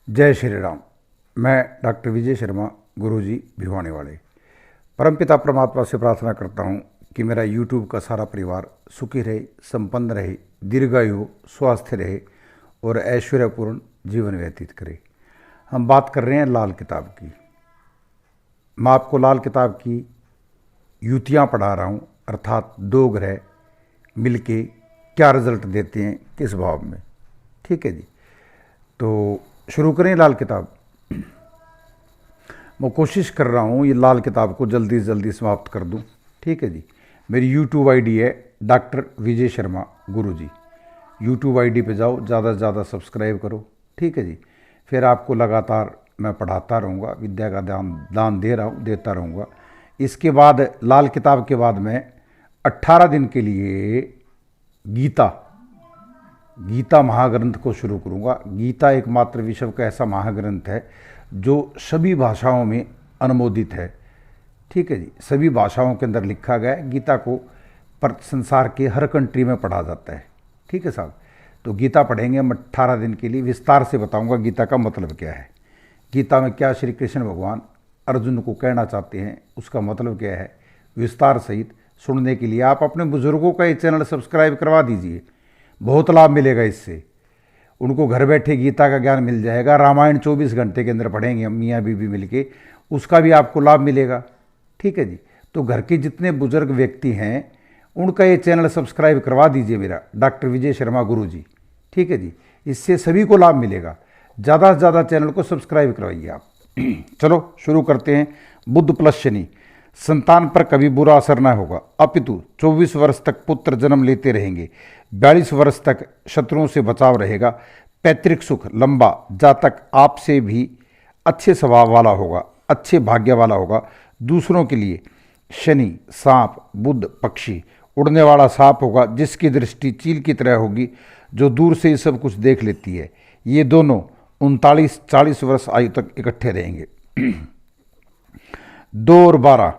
जय श्री राम। मैं डॉक्टर विजय शर्मा, गुरुजी भिवानी वाले। परमपिता परमात्मा से प्रार्थना करता हूँ कि मेरा यूट्यूब का सारा परिवार सुखी रहे, संपन्न रहे, दीर्घायु, स्वस्थ रहे और ऐश्वर्यपूर्ण जीवन व्यतीत करे। हम बात कर रहे हैं लाल किताब की। मैं आपको लाल किताब की युतियाँ पढ़ा रहा हूँ, अर्थात दो ग्रह मिलके क्या रिजल्ट देते हैं, किस भाव में। ठीक है जी, तो शुरू करें लाल किताब। मैं कोशिश कर रहा हूँ ये लाल किताब को जल्दी से जल्दी समाप्त कर दूँ। ठीक है जी, मेरी यूट्यूब आईडी है डॉक्टर विजय शर्मा गुरुजी। यूट्यूब आईडी पे जाओ, ज़्यादा से ज़्यादा सब्सक्राइब करो। ठीक है जी, फिर आपको लगातार मैं पढ़ाता रहूँगा, विद्या का दान देता रहूँगा। इसके बाद लाल किताब के बाद मैं 18 दिन के लिए गीता महाग्रंथ को शुरू करूँगा। गीता एकमात्र विश्व का ऐसा महाग्रंथ है जो सभी भाषाओं में अनुमोदित है। ठीक है जी, सभी भाषाओं के अंदर लिखा गया है। गीता को पर संसार के हर कंट्री में पढ़ा जाता है। ठीक है साहब, तो गीता पढ़ेंगे हम 18 दिन के लिए। विस्तार से बताऊंगा गीता का मतलब क्या है, गीता में क्या श्री कृष्ण भगवान अर्जुन को कहना चाहते हैं, उसका मतलब क्या है, विस्तार सहित सुनने के लिए आप अपने बुजुर्गों का ये चैनल सब्सक्राइब करवा दीजिए। बहुत लाभ मिलेगा इससे, उनको घर बैठे गीता का ज्ञान मिल जाएगा। रामायण 24 घंटे के अंदर पढ़ेंगे हम मियाँ बीबी मिलके, उसका भी आपको लाभ मिलेगा। ठीक है जी, तो घर के जितने बुजुर्ग व्यक्ति हैं उनका ये चैनल सब्सक्राइब करवा दीजिए, मेरा डॉक्टर विजय शर्मा गुरुजी। ठीक है जी, इससे सभी को लाभ मिलेगा। ज़्यादा से ज़्यादा चैनल को सब्सक्राइब करवाइए आप। चलो शुरू करते हैं। बुध प्लस शनि, संतान पर कभी बुरा असर न होगा, अपितु 24 वर्ष तक पुत्र जन्म लेते रहेंगे। 42 वर्ष तक शत्रुओं से बचाव रहेगा। पैतृक सुख लंबा, जातक आपसे भी अच्छे स्वभाव वाला होगा, अच्छे भाग्य वाला होगा। दूसरों के लिए शनि सांप, बुध पक्षी, उड़ने वाला सांप होगा जिसकी दृष्टि चील की तरह होगी, जो दूर से ही सब कुछ देख लेती है। ये दोनों 39-40 वर्ष आयु तक इकट्ठे रहेंगे। 2 और 12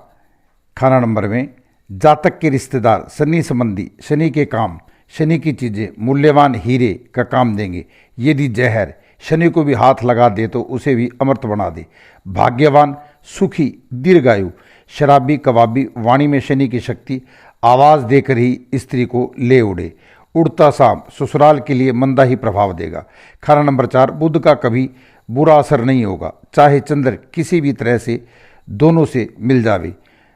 खाना नंबर में जातक के रिश्तेदार शनि संबंधी, शनि के काम, शनि की चीज़ें, मूल्यवान हीरे का काम देंगे। यदि जहर शनि को भी हाथ लगा दे तो उसे भी अमृत बना दे। भाग्यवान, सुखी, दीर्घायु। शराबी कबाबी, वाणी में शनि की शक्ति, आवाज़ देकर ही स्त्री को ले उड़े। उड़ता सांप ससुराल के लिए मंदा ही प्रभाव देगा। खाना नंबर 4, बुध का कभी बुरा असर नहीं होगा, चाहे चंद्र किसी भी तरह से दोनों से मिल जावे।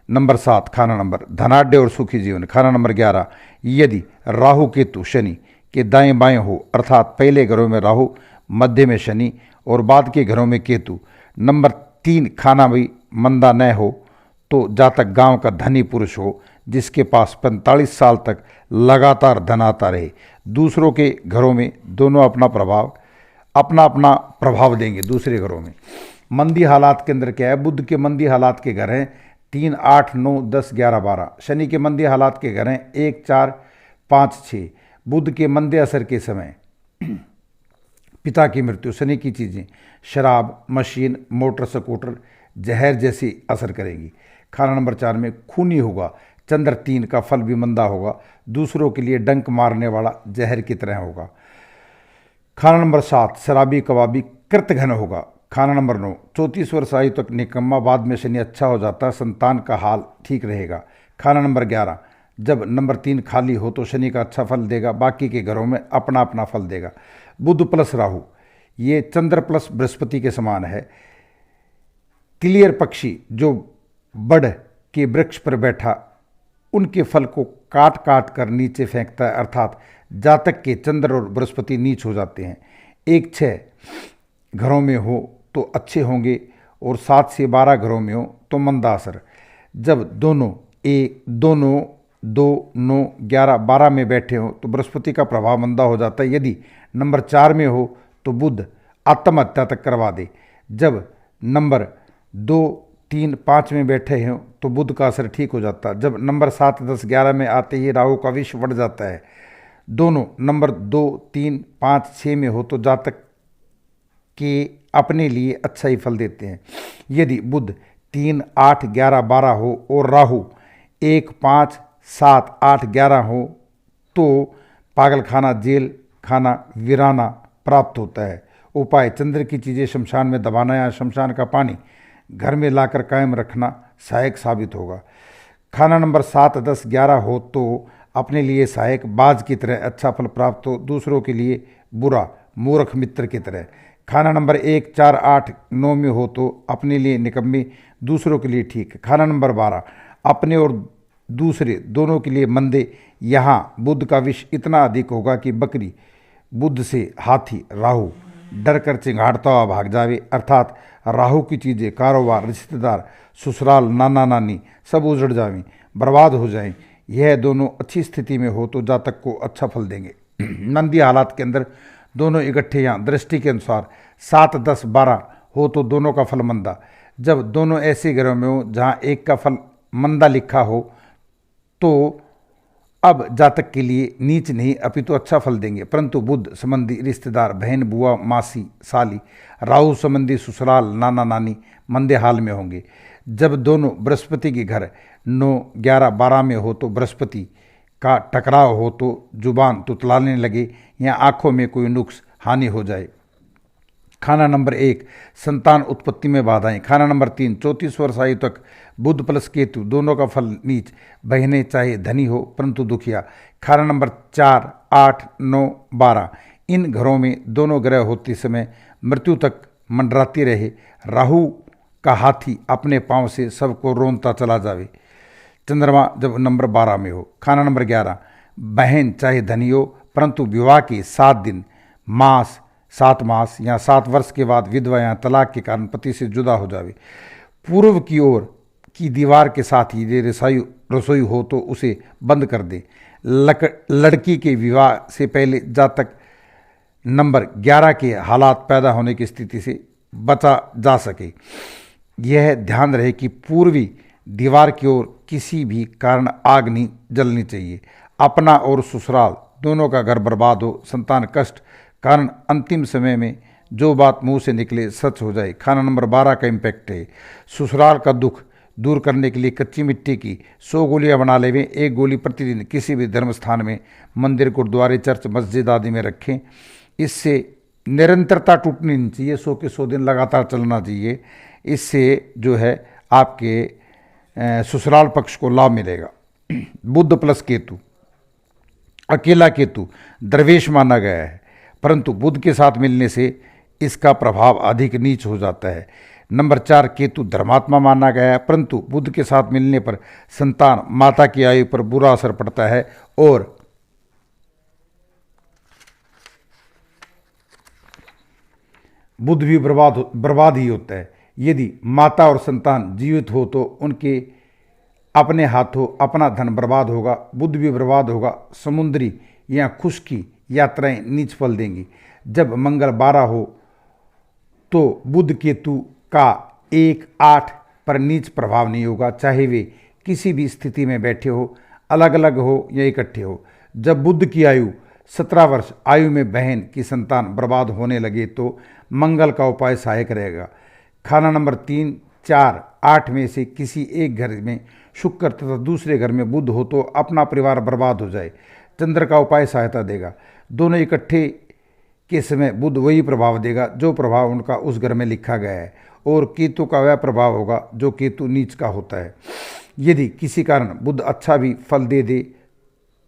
नंबर 7 खाना नंबर धनाढ़ और सुखी जीवन। खाना नंबर 11, यदि राहु केतु शनि के दाएं बाएं हो, अर्थात पहले घरों में राहु, मध्य में शनि और बाद के घरों में केतु। नंबर 3 खाना भी मंदा न हो तो जातक गांव का धनी पुरुष हो जिसके पास 45 साल तक लगातार धन आता रहे। दूसरों के घरों में दोनों अपना अपना प्रभाव देंगे दूसरे घरों में। मंदी हालात के अंदर क्या है, बुध के मंदी हालात के घर हैं 3, 8, 9, 10, 11, 12। शनि के मंदी हालात के घर हैं 1, 4, 5, 6। बुध के मंदे असर के समय पिता की मृत्यु, शनि की चीज़ें, शराब, मशीन, मोटर, स्कूटर, जहर जैसी असर करेगी। खाना नंबर 4 में खूनी होगा। चंद्र 3 का फल भी मंदा होगा, दूसरों के लिए डंक मारने वाला जहर की तरह होगा। खाना नंबर 7 शराबी कबाबी कृतघ्न होगा। खाना नंबर 9 34 वर्ष आयु तक निकम्मा, बाद में शनि अच्छा हो जाता है, संतान का हाल ठीक रहेगा। खाना नंबर 11, जब नंबर 3 खाली हो तो शनि का अच्छा फल देगा, बाकी के घरों में अपना अपना फल देगा। बुध प्लस राहु, ये चंद्र प्लस बृहस्पति के समान है। तिलियर पक्षी जो बड़ के वृक्ष पर बैठा उनके फल को काट काट कर नीचे फेंकता है, अर्थात जातक के चंद्र और बृहस्पति नीच हो जाते हैं। 1-6 घरों में हो तो अच्छे होंगे और 7 से 12 घरों में हो तो मंदा असर। जब दोनों 1, 2, 9, 11, 12 में बैठे हो तो बृहस्पति का प्रभाव मंदा हो जाता है। यदि नंबर 4 में हो तो बुध आत्महत्या तक करवा दे। जब नंबर 2, 3, 5 में बैठे हो तो बुध का असर ठीक हो जाता है। जब नंबर 7, 10, 11 में आते ही राहु का विष बढ़ जाता है। दोनों नंबर 2, 3, 5, 6 में हो तो जातक के अपने लिए अच्छा ही फल देते हैं। यदि बुध 3, 8, 11, 12 हो और राहु 1, 5, 7, 8, 11 हो तो पागल खाना, जेल खाना, वीराना प्राप्त होता है। उपाय चंद्र की चीज़ें शमशान में दबाना या शमशान का पानी घर में लाकर कायम रखना सहायक साबित होगा। खाना नंबर 7, 10, 11 हो तो अपने लिए सहायक बाज की तरह अच्छा फल प्राप्त हो, दूसरों के लिए बुरा मूर्ख मित्र की तरह। खाना नंबर 1, 4, 8, 9 में हो तो अपने लिए निकम्मे, दूसरों के लिए ठीक। खाना नंबर 12 अपने और दूसरे दोनों के लिए मंदे। यहाँ बुध का विष इतना अधिक होगा कि बकरी बुध से हाथी राहु डर कर चिंगाड़ता हुआ भाग जावे, अर्थात राहु की चीज़ें, कारोबार, रिश्तेदार, ससुराल, नाना नानी सब उजड़ जावें, बर्बाद हो जाएं। यह दोनों अच्छी स्थिति में हो तो जातक को अच्छा फल देंगे। मंदी हालात के अंदर दोनों इकट्ठे या दृष्टि के अनुसार 7, 10, 12 हो तो दोनों का फल मंदा। जब दोनों ऐसे ग्रहों में हो जहाँ एक का फल मंदा लिखा हो तो अब जातक के लिए नीच नहीं अपितु अच्छा फल देंगे, परंतु बुध संबंधी रिश्तेदार, बहन, बुआ, मासी, साली, राहु संबंधी ससुराल, नाना नानी मंदे हाल में होंगे। जब दोनों बृहस्पति के घर 9, 11, 12 में हो तो बृहस्पति का टकराव हो तो जुबान तुतलाने लगे या आंखों में कोई नुक्स हानि हो जाए। खाना नंबर 1 संतान उत्पत्ति में बाधाएं। खाना नंबर 3 34 वर्ष आयु तक बुध प्लस केतु दोनों का फल नीच, बहनें चाहे धनी हो परंतु दुखिया। खाना नंबर 4, 8, 9, 12 इन घरों में दोनों ग्रह होते समय मृत्यु तक मंडराती रहे, राहु का हाथी अपने पांव से सबको रोनता चला जावे। चंद्रमा जब नंबर 12 में हो। खाना नंबर 11 बहन चाहे धनी हो परंतु विवाह के 7 मास या 7 वर्ष के बाद विधवा या तलाक के कारण पति से जुदा हो जावे। पूर्व की ओर की दीवार के साथ ही रसोई हो तो उसे बंद कर दे। लड़की के विवाह से पहले जातक नंबर 11 के हालात पैदा होने की स्थिति से बचा जा सके। यह ध्यान रहे कि पूर्वी दीवार की ओर किसी भी कारण आग नहीं जलनी चाहिए। अपना और ससुराल दोनों का घर बर्बाद हो, संतान कष्ट कारण अंतिम समय में जो बात मुंह से निकले सच हो जाए। खाना नंबर 12 का इम्पैक्ट है ससुराल का दुख दूर करने के लिए कच्ची मिट्टी की 100 गोलियां बना लेवें। 1 गोली प्रतिदिन किसी भी धर्म स्थान में, मंदिर, गुरुद्वारे, चर्च, मस्जिद आदि में रखें। इससे निरंतरता टूटनी नहीं चाहिए, 100 के 100 दिन लगातार चलना चाहिए। इससे जो है आपके ससुराल पक्ष को लाभ मिलेगा। बुध प्लस केतु, अकेला केतु दरवेश माना गया है, परंतु बुध के साथ मिलने से इसका प्रभाव अधिक नीच हो जाता है। नंबर 4 केतु धर्मात्मा माना गया है, परंतु बुध के साथ मिलने पर संतान, माता की आयु पर बुरा असर पड़ता है और बुध भी बर्बाद ही होता है। यदि माता और संतान जीवित हो तो उनके अपने हाथों अपना धन बर्बाद होगा, बुध भी बर्बाद होगा। समुद्री या खुश्की यात्राएं नीच फल देंगी। जब मंगल 12 हो तो बुध केतु का 1, 8 पर नीच प्रभाव नहीं होगा, चाहे वे किसी भी स्थिति में बैठे हो, अलग अलग हो या इकट्ठे हो। जब बुध की आयु 17 वर्ष आयु में बहन की संतान बर्बाद होने लगे तो मंगल का उपाय सहायक रहेगा। खाना नंबर 3, 4, 8 में से किसी एक घर में शुक्र तथा दूसरे घर में बुध हो तो अपना परिवार बर्बाद हो जाए। चंद्र का उपाय सहायता देगा। दोनों इकट्ठे के समय बुध वही प्रभाव देगा जो प्रभाव उनका उस घर में लिखा गया है, और केतु का वह प्रभाव होगा जो केतु नीच का होता है। यदि किसी कारण बुध अच्छा भी फल दे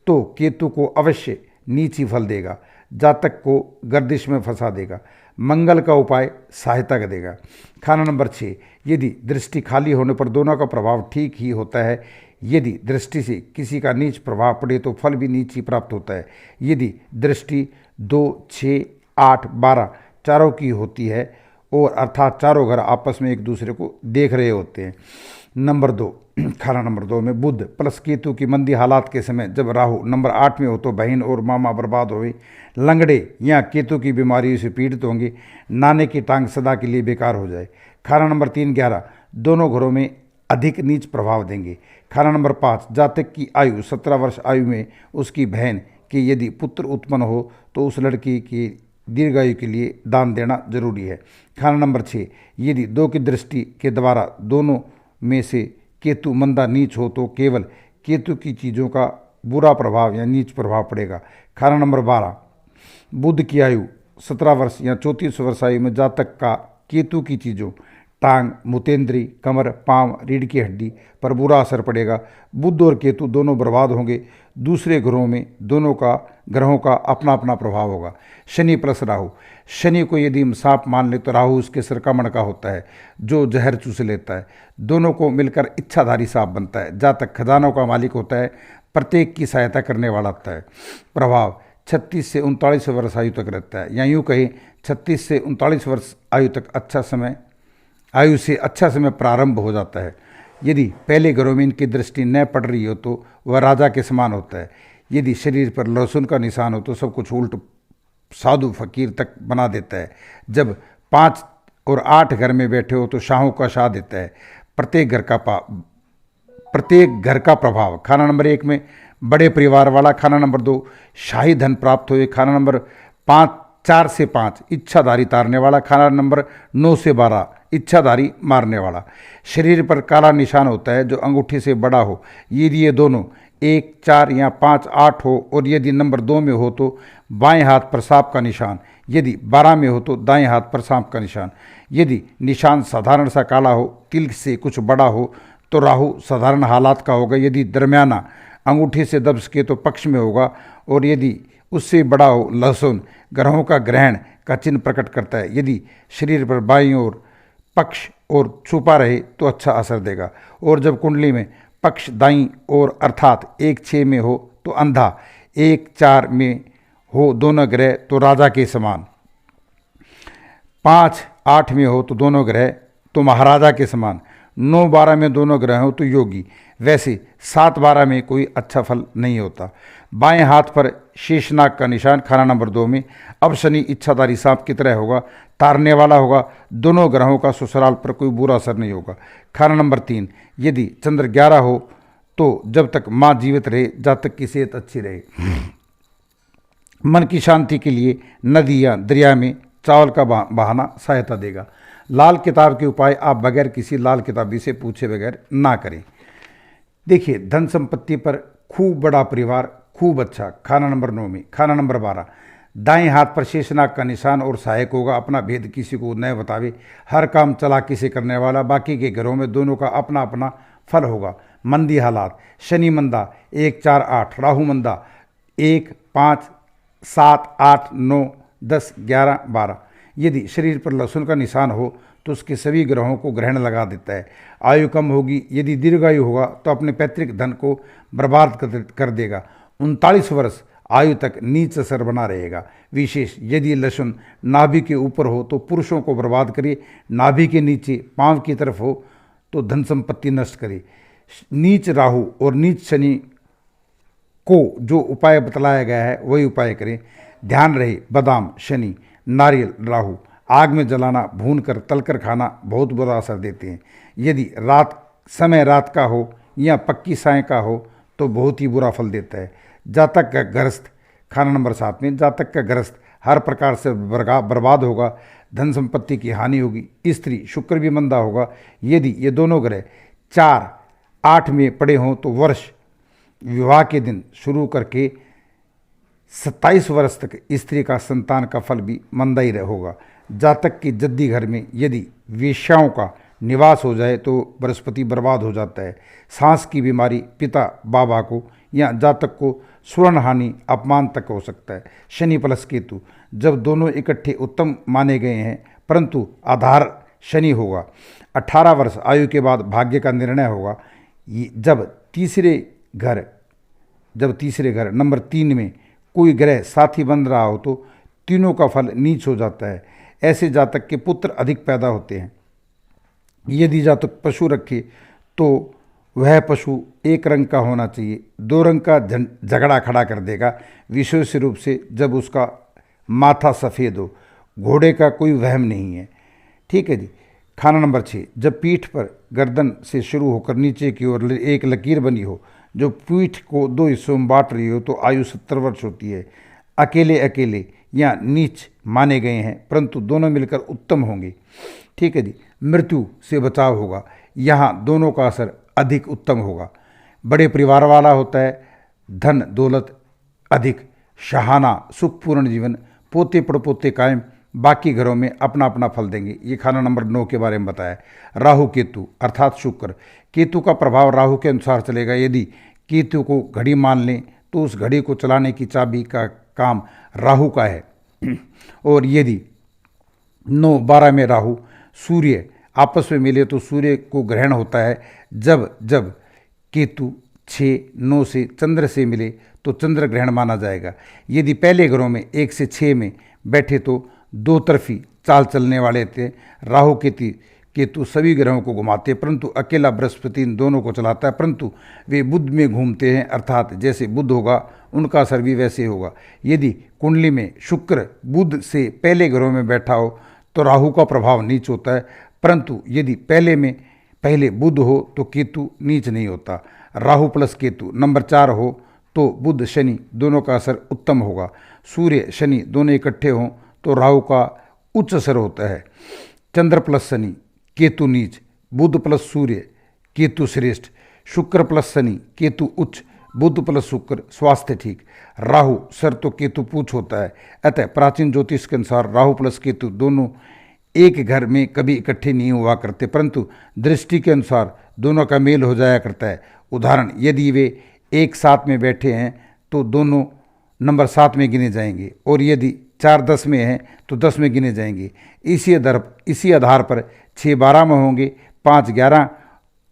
तो केतु को अवश्य नीच ही फल देगा, जातक को गर्दिश में फंसा देगा। मंगल का उपाय सहायता देगा। खाना नंबर 6 यदि दृष्टि खाली होने पर दोनों का प्रभाव ठीक ही होता है। यदि दृष्टि से किसी का नीच प्रभाव पड़े तो फल भी नीच ही प्राप्त होता है। यदि दृष्टि 2, 6, 8, 12 चारों की होती है और अर्थात चारों घर आपस में एक दूसरे को देख रहे होते हैं। नंबर 2 खाना नंबर 2 में बुध प्लस केतु की मंदी हालात के समय जब राहु नंबर 8 में हो तो बहन और मामा बर्बाद होए, लंगड़े या केतु की बीमारी से पीड़ित होंगे, नाने की टांग सदा के लिए बेकार हो जाए। खाना नंबर 3, 11 दोनों घरों में अधिक नीच प्रभाव देंगे। खाना नंबर 5 जातक की आयु 17 वर्ष आयु में उसकी बहन के यदि पुत्र उत्पन्न हो तो उस लड़की की दीर्घायु के लिए दान देना जरूरी है। खाना नंबर 6 यदि 2 की दृष्टि के द्वारा दोनों में से केतु मंदा नीच हो तो केवल केतु की चीज़ों का बुरा प्रभाव या नीच प्रभाव पड़ेगा। खाना नंबर 12 बुध की आयु 17 वर्ष या 34 वर्ष आयु में जातक का केतु की चीज़ों टांग, मुतेंद्री, कमर, पांव, रीढ़ की हड्डी पर बुरा असर पड़ेगा। बुध और केतु दोनों बर्बाद होंगे। दूसरे ग्रहों में दोनों का ग्रहों का अपना अपना प्रभाव होगा। शनि प्लस राहु, शनि को यदि हम सांप मान ले तो राहु उसके सरकमण का होता है जो जहर चूस लेता है। दोनों को मिलकर इच्छाधारी सांप बनता है। जातक खजानों का मालिक होता है, प्रत्येक की सहायता करने वाला होता है। प्रभाव 36 से 39 वर्ष आयु तक रहता है, या यूँ कहें 36 से 39 वर्ष आयु से अच्छा समय प्रारंभ हो जाता है। यदि पहले घरों में इनकी दृष्टि न पड़ रही हो तो वह राजा के समान होता है। यदि शरीर पर लहसुन का निशान हो तो सब कुछ उल्ट साधु फकीर तक बना देता है। जब 5 और 8 घर में बैठे हो तो शाहों का शाह देता है। प्रत्येक घर का प्रभाव। खाना नंबर 1 में बड़े परिवार वाला, खाना नंबर 2 शाही धन प्राप्त हुए, खाना नंबर 4 से 5 इच्छाधारी तारने वाला, खाना नंबर 9 से 12 इच्छाधारी मारने वाला। शरीर पर काला निशान होता है जो अंगूठे से बड़ा हो। यदि ये दोनों 1, 4 या 5, 8 हो और यदि नंबर 2 में हो तो बाएं हाथ पर सांप का निशान, यदि 12 में हो तो दाएं हाथ पर सांप का निशान। यदि निशान साधारण सा काला हो, तिल से कुछ बड़ा हो तो राहु साधारण हालात का होगा। यदि दरमियाना अंगूठे से दब सके तो पक्ष में होगा, और यदि उससे बड़ा हो लहसुन ग्रहों का ग्रहण का चिन्ह प्रकट करता है। यदि शरीर पर बाईं ओर पक्ष और छुपा रहे तो अच्छा असर देगा, और जब कुंडली में पक्ष दाईं ओर अर्थात 1-6 में हो तो अंधा, 1-4 में हो दोनों ग्रह तो राजा के समान, 5-8 में हो तो दोनों ग्रह तो महाराजा के समान, 9-12 में दोनों ग्रह हो तो योगी। वैसे 7-12 में कोई अच्छा फल नहीं होता। बाएं हाथ पर शेषनाग का निशान, खाना नंबर 2 में अब शनि इच्छाधारी सांप की तरह होगा, तारने वाला होगा। दोनों ग्रहों का ससुराल पर कोई बुरा असर नहीं होगा। खाना नंबर 3 यदि चंद्र 11 हो तो जब तक माँ जीवित रहे जातक की सेहत अच्छी रहे। मन की शांति के लिए नदी या दरिया में चावल का बहाना सहायता देगा। लाल किताब के उपाय आप बगैर किसी लाल किताबी से पूछे बगैर ना करें। देखिए, धन संपत्ति पर खूब बड़ा परिवार खूब अच्छा, खाना नंबर 9 में। खाना नंबर 12 दाएं हाथ पर शेषनाग का निशान और सहायक होगा। अपना भेद किसी को न बतावे, हर काम चालाकी से करने वाला। बाकी के घरों में दोनों का अपना अपना फल होगा। मंदी हालात, शनि मंदा 1, 4, 8, राहु मंदा 1, 5, 7, 8, 9, 10, 11, 12। यदि शरीर पर लहसुन का निशान हो तो उसके सभी ग्रहों को ग्रहण लगा देता है। आयु कम होगी। यदि दीर्घायु होगा तो अपने पैतृक धन को बर्बाद कर देगा। 39 वर्ष आयु तक नीच असर बना रहेगा। विशेष यदि लहसुन नाभि के ऊपर हो तो पुरुषों को बर्बाद करे, नाभि के नीचे पांव की तरफ हो तो धन संपत्ति नष्ट करे। नीच राहु और नीच शनि को जो उपाय बतलाया गया है वही उपाय करें। ध्यान रहे, बादाम शनि, नारियल राहु, आग में जलाना, भून कर तल कर खाना बहुत बुरा असर देते हैं। यदि रात का हो या पक्की साय का हो तो बहुत ही बुरा फल देता है। जातक का ग्रस्त, खाना नंबर 7 में जातक का ग्रस्त हर प्रकार से बर्बाद होगा। धन संपत्ति की हानि होगी। स्त्री शुक्र भी मंदा होगा। यदि ये दोनों ग्रह 4-8 में पड़े हों तो वर्ष विवाह के दिन शुरू करके 27 वर्ष तक स्त्री का संतान का फल भी मंदा ही होगा। जातक के जद्दी घर में यदि वेश्याओं का निवास हो जाए तो बृहस्पति बर्बाद हो जाता है। सांस की बीमारी पिता बाबा को या जातक को स्वर्ण हानि अपमान तक हो सकता है। शनि प्लस केतु जब दोनों इकट्ठे उत्तम माने गए हैं, परंतु आधार शनि होगा। 18 वर्ष आयु के बाद भाग्य का निर्णय होगा। जब तीसरे घर नंबर 3 में कोई ग्रह साथी बन रहा हो तो तीनों का फल नीच हो जाता है। ऐसे जातक के पुत्र अधिक पैदा होते हैं। यदि जातक पशु रखे तो वह पशु एक रंग का होना चाहिए। 2 रंग का झगड़ा खड़ा कर देगा, विशेष रूप से जब उसका माथा सफ़ेद हो। घोड़े का कोई वहम नहीं है। ठीक है जी। खाना नंबर 6 जब पीठ पर गर्दन से शुरू होकर नीचे की ओर एक लकीर बनी हो जो पीठ को 2 हिस्सों में बांट रही हो तो आयु 70 वर्ष होती है। अकेले या नीच माने गए हैं, परंतु दोनों मिलकर उत्तम होंगे। ठीक है जी। मृत्यु से बचाव होगा। यहाँ दोनों का असर अधिक उत्तम होगा। बड़े परिवार वाला होता है। धन दौलत अधिक, शाहाना सुखपूर्ण जीवन, पोते पड़पोते कायम, बाकी घरों में अपना अपना फल देंगे। ये खाना नंबर 9 के बारे में बताया। राहु केतु अर्थात शुक्र, केतु का प्रभाव राहु के अनुसार चलेगा। यदि केतु को घड़ी मान लें तो उस घड़ी को चलाने की चाबी का काम राहु का है। और यदि 9-12 में राहु सूर्य आपस में मिले तो सूर्य को ग्रहण होता है। जब जब केतु 6-9 से चंद्र से मिले तो चंद्र ग्रहण माना जाएगा। यदि पहले घरों में 1 से 6 में बैठे तो दो तरफी चाल चलने वाले थे। राहु केतु सभी ग्रहों को घुमाते हैं, परंतु अकेला बृहस्पति इन दोनों को चलाता है। परंतु वे बुध में घूमते हैं, अर्थात जैसे बुध होगा उनका असर भी वैसे होगा। यदि कुंडली में शुक्र बुध से पहले घरों में बैठा हो तो राहु का प्रभाव नीच होता है, परंतु यदि पहले बुध हो तो केतु नीच नहीं होता। राहु प्लस केतु नंबर 4 हो तो बुध शनि दोनों का असर उत्तम होगा। सूर्य शनि दोनों इकट्ठे हों तो राहु का उच्च असर होता है। चंद्र प्लस शनि केतु नीच, बुध प्लस सूर्य केतु श्रेष्ठ, शुक्र प्लस शनि केतु उच्च, बुध प्लस शुक्र स्वास्थ्य ठीक, राहु सर तो केतु पूछ होता है। अतः प्राचीन ज्योतिष के अनुसार राहु प्लस केतु दोनों एक घर में कभी इकट्ठे नहीं हुआ करते, परंतु दृष्टि के अनुसार दोनों का मेल हो जाया करता है। उदाहरण, यदि वे एक साथ में बैठे हैं तो दोनों नंबर 7 में गिने जाएंगे, और यदि 4-10 में हैं तो 10 में गिने जाएंगे। इसी आधार पर 6-12 में होंगे, 5-11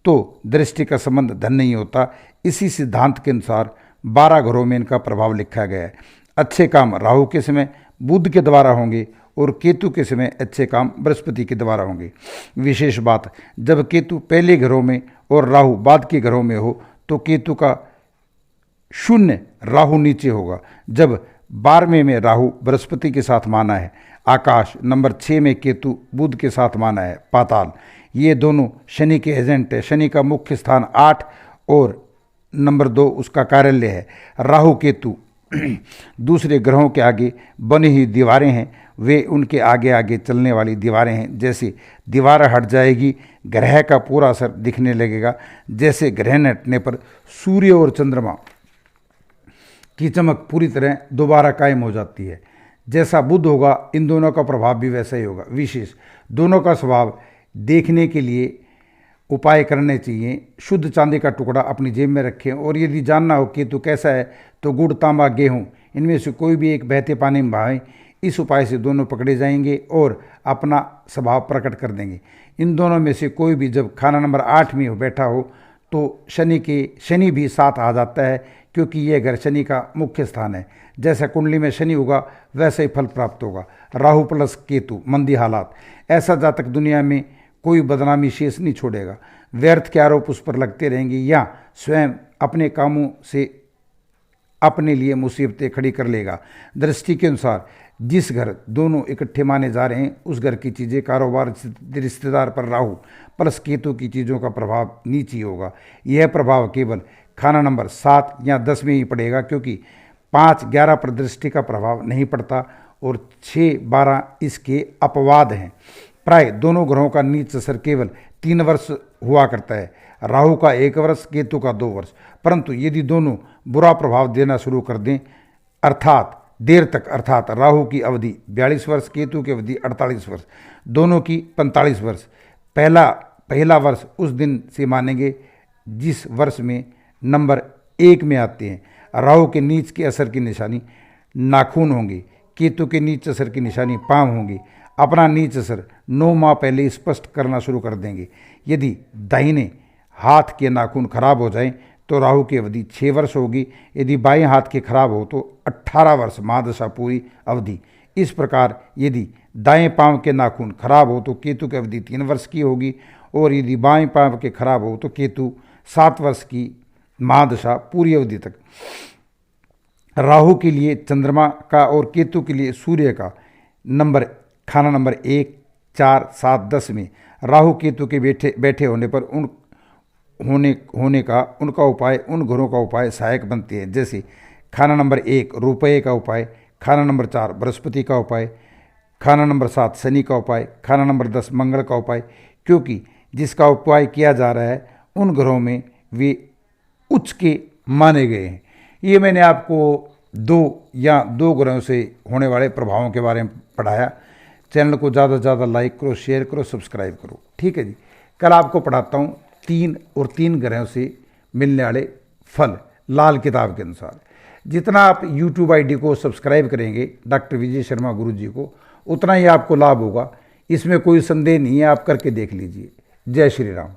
तो दृष्टि का संबंध धन नहीं होता। इसी सिद्धांत के अनुसार 12 घरों में इनका प्रभाव लिखा गया है। अच्छे काम राहु के समय बुध के द्वारा होंगे और केतु के समय अच्छे काम बृहस्पति के द्वारा होंगे। विशेष बात, जब केतु पहले घरों में और राहु बाद के घरों में हो तो केतु का 0 राहु नीचे होगा। जब 12वें में राहु बृहस्पति के साथ माना है आकाश, नंबर 6 में केतु बुध के साथ माना है पाताल। ये दोनों शनि के एजेंट है। शनि का मुख्य स्थान 8 और नंबर 2 उसका कार्यालय है। राहु केतु दूसरे ग्रहों के आगे बनी हुई दीवारें हैं, वे उनके आगे आगे चलने वाली दीवारें हैं। जैसे दीवार हट जाएगी ग्रह का पूरा असर दिखने लगेगा। जैसे ग्रहण हटने पर सूर्य और चंद्रमा की चमक पूरी तरह दोबारा कायम हो जाती है। जैसा बुध होगा इन दोनों का प्रभाव भी वैसा ही होगा। विशेष दोनों का स्वभाव देखने के लिए उपाय करने चाहिए। शुद्ध चांदी का टुकड़ा अपनी जेब में रखें, और यदि जानना हो केतु कैसा है तो गुड़, तांबा, गेहूँ इनमें से कोई भी एक बहते पानी में बहाएं। इस उपाय से दोनों पकड़े जाएंगे और अपना स्वभाव प्रकट कर देंगे। इन दोनों में से कोई भी जब खाना नंबर 8 में बैठा हो तो शनि भी साथ आ जाता है, क्योंकि यह घर शनि का मुख्य स्थान है। जैसा कुंडली में शनि होगा वैसे ही फल प्राप्त होगा। राहु प्लस केतु मंदी हालात, ऐसा जातक दुनिया में कोई बदनामी शेष नहीं छोड़ेगा। व्यर्थ के आरोप उस पर लगते रहेंगे या स्वयं अपने कामों से अपने लिए मुसीबतें खड़ी कर लेगा। दृष्टि के अनुसार जिस घर दोनों इकट्ठे माने जा रहे हैं उस घर की चीज़ें, कारोबार, रिश्तेदार पर राहु प्लस केतु की चीज़ों का प्रभाव नीचे होगा। यह प्रभाव केवल खाना नंबर 7 या 10 में ही पड़ेगा, क्योंकि 5-11 पर दृष्टि का प्रभाव नहीं पड़ता और 6-12 इसके अपवाद हैं। प्राय दोनों ग्रहों का नीच असर केवल 3 वर्ष हुआ करता है। राहु का 1 वर्ष, केतु का 2 वर्ष। परंतु यदि दोनों बुरा प्रभाव देना शुरू कर दें अर्थात देर तक, अर्थात राहु की अवधि 42 वर्ष, केतु की अवधि 48 वर्ष, दोनों की 45 वर्ष। पहला वर्ष उस दिन से मानेंगे जिस वर्ष में नंबर 1 में आते हैं। राहु के नीच के असर की निशानी नाखून होंगे, केतु के नीच असर की निशानी पांव होंगी। अपना नीच असर 9 माह पहले स्पष्ट करना शुरू कर देंगे। यदि दाहिने हाथ के नाखून खराब हो जाएं तो राहु की अवधि 6 वर्ष होगी। यदि बाएं हाथ के खराब हो तो 18 वर्ष महादशा पूरी अवधि। इस प्रकार यदि दाएं पांव के नाखून खराब हो तो केतु की अवधि 3 वर्ष की होगी, और यदि बाएं पांव के खराब हो तो केतु 7 वर्ष की महादशा पूरी अवधि तक। राहु के लिए चंद्रमा का और केतु के लिए सूर्य का खाना नंबर 1, 4, 7, 10 में राहु केतु के बैठे होने पर उनका उपाय, उन घरों का उपाय सहायक बनते हैं। जैसे खाना नंबर 1 रुपये का उपाय, खाना नंबर 4 बृहस्पति का उपाय, खाना नंबर 7 शनि का उपाय, खाना नंबर 10 मंगल का उपाय। क्योंकि जिसका उपाय किया जा रहा है उन घरों में वे उच्च के माने गए हैं। ये मैंने आपको दो ग्रहों से होने वाले प्रभावों के बारे में पढ़ाया। चैनल को ज़्यादा से ज़्यादा लाइक करो, शेयर करो, सब्सक्राइब करो। ठीक है जी। कल आपको पढ़ाता हूँ 3 ग्रहों से मिलने वाले फल लाल किताब के अनुसार। जितना आप YouTube ID को सब्सक्राइब करेंगे डॉक्टर विजय शर्मा गुरु जी को, उतना ही आपको लाभ होगा। इसमें कोई संदेह नहीं है, आप करके देख लीजिए। जय श्री राम।